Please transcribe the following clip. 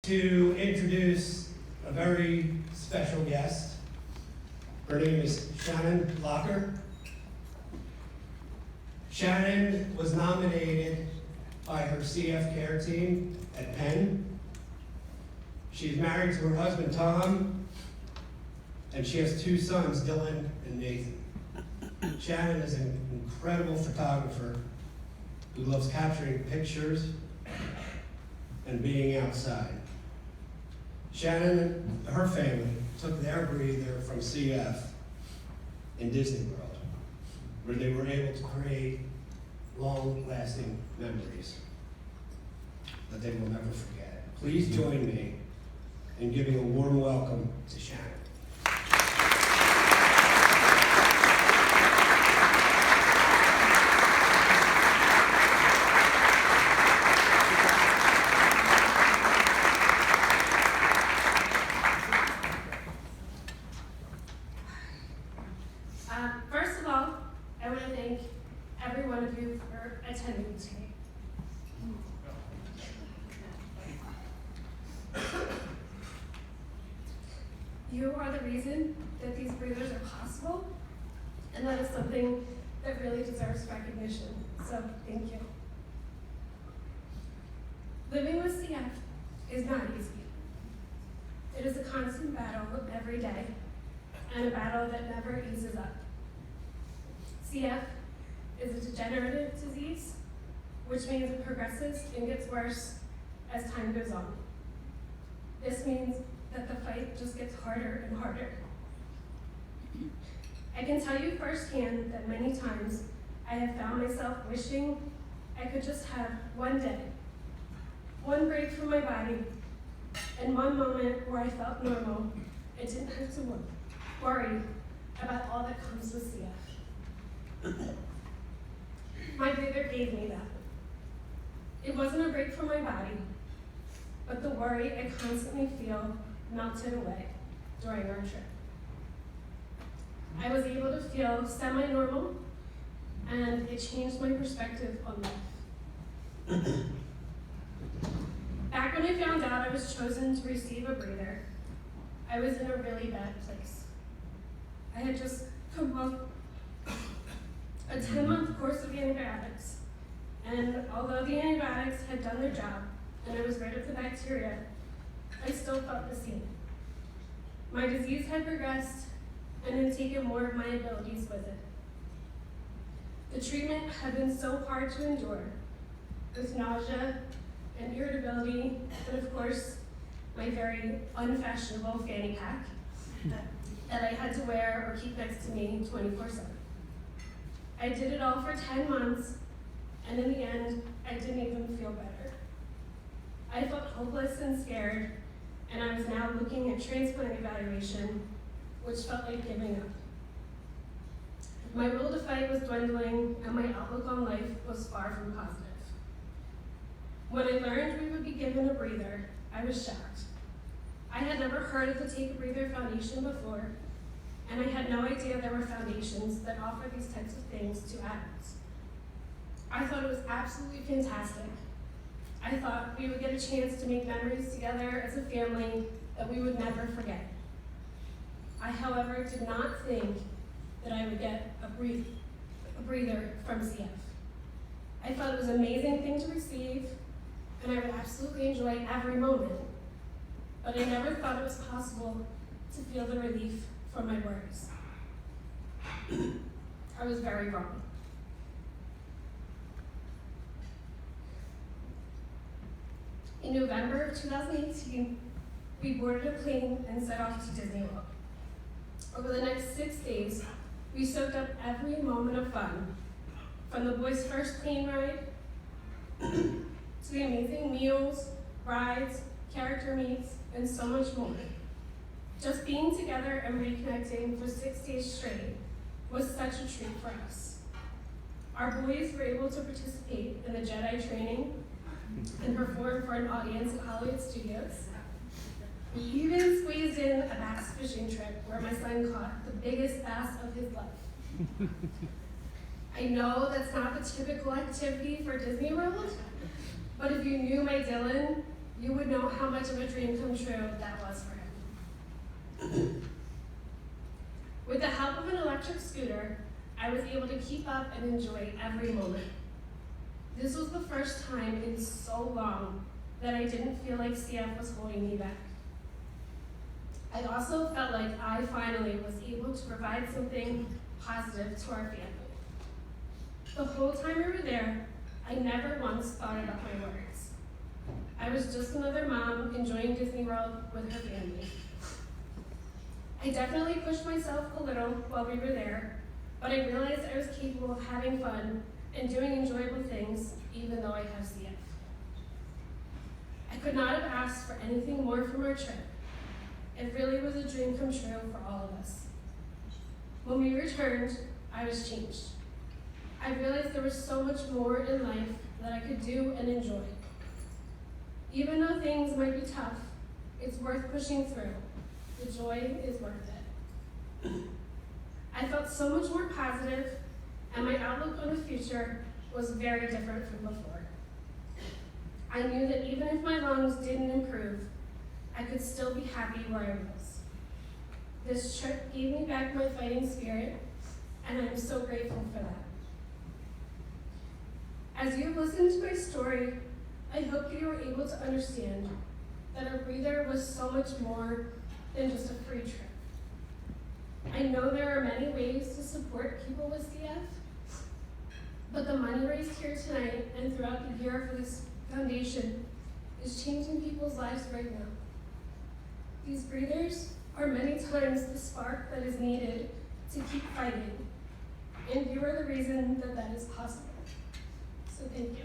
To introduce a very special guest. Her name is Shannon Locker. Shannon was nominated by her CF care team at Penn. She's married to her husband Tom, and she has two sons, Dylan and Nathan. Shannon is an incredible photographer who loves capturing pictures and being outside. Shannon and her family took their breather from CF in Disney World, where they were able to create long-lasting memories that they will never forget. Please join me in giving a warm welcome to Shannon. First of all, I want to thank every one of you for attending today. You are the reason that these breathers are possible, and that is something that really deserves recognition, so thank you. Living with CF is not easy. It is a constant battle every day, and a battle that never eases up. CF is a degenerative disease, which means it progresses and gets worse as time goes on. This means that the fight just gets harder and harder. I can tell you firsthand that many times I have found myself wishing I could just have one day, one break from my body, and one moment where I felt normal and didn't have to worry about all that comes with CF. My breather gave me that. It wasn't a break from my body, but the worry I constantly feel melted away during our trip. I was able to feel semi-normal, and it changed my perspective on life. Back when I found out I was chosen to receive a breather, I was in a really bad place. I had just come off a 10-month course of antibiotics, and although the antibiotics had done their job and I was rid of the bacteria, I still felt the same. My disease had progressed and had taken more of my abilities with it. The treatment had been so hard to endure, with nausea and irritability, and of course, my very unfashionable fanny pack that I had to wear or keep next to me 24/7. I did it all for 10 months, and in the end, I didn't even feel better. I felt hopeless and scared, and I was now looking at transplant evaluation, which felt like giving up. My will to fight was dwindling, and my outlook on life was far from positive. When I learned we would be given a breather, I was shocked. I had never heard of the Take a Breather Foundation before, and I had no idea there were foundations that offer these types of things to adults. I thought it was absolutely fantastic. I thought we would get a chance to make memories together as a family that we would never forget. I, however, did not think that I would get a breather from CF. I thought it was an amazing thing to receive, and I would absolutely enjoy every moment, but I never thought it was possible to feel the relief from my worries. I was very wrong. In November of 2018, we boarded a plane and set off to Disney World. Over the next 6 days, we soaked up every moment of fun, from the boys' first plane ride to the amazing meals, rides, character meets, and so much more. Just being together and reconnecting for 6 days straight was such a treat for us. Our boys were able to participate in the Jedi training and perform for an audience at Hollywood Studios. We even squeezed in a bass fishing trip where my son caught the biggest bass of his life. I know that's not the typical activity for Disney World, but if you knew my Dylan, you would know how much of a dream come true that was for him. With the help of an electric scooter, I was able to keep up and enjoy every moment. This was the first time in so long that I didn't feel like CF was holding me back. I also felt like I finally was able to provide something positive to our family. The whole time we were there, I never once thought about my words. I was just another mom enjoying Disney World with her family. I definitely pushed myself a little while we were there, but I realized I was capable of having fun and doing enjoyable things, even though I have CF. I could not have asked for anything more from our trip. It really was a dream come true for all of us. When we returned, I was changed. I realized there was so much more in life that I could do and enjoy. Even though things might be tough, it's worth pushing through. The joy is worth it. I felt so much more positive, and my outlook on the future was very different from before. I knew that even if my lungs didn't improve, I could still be happy where I was. This trip gave me back my fighting spirit, and I am so grateful for that. As you have listened to my story, I hope that you were able to understand that a breather was so much more than just a free trip. I know there are many ways to support people with CF, but the money raised here tonight and throughout the year for this foundation is changing people's lives right now. These breathers are many times the spark that is needed to keep fighting, and you are the reason that that is possible. So thank you.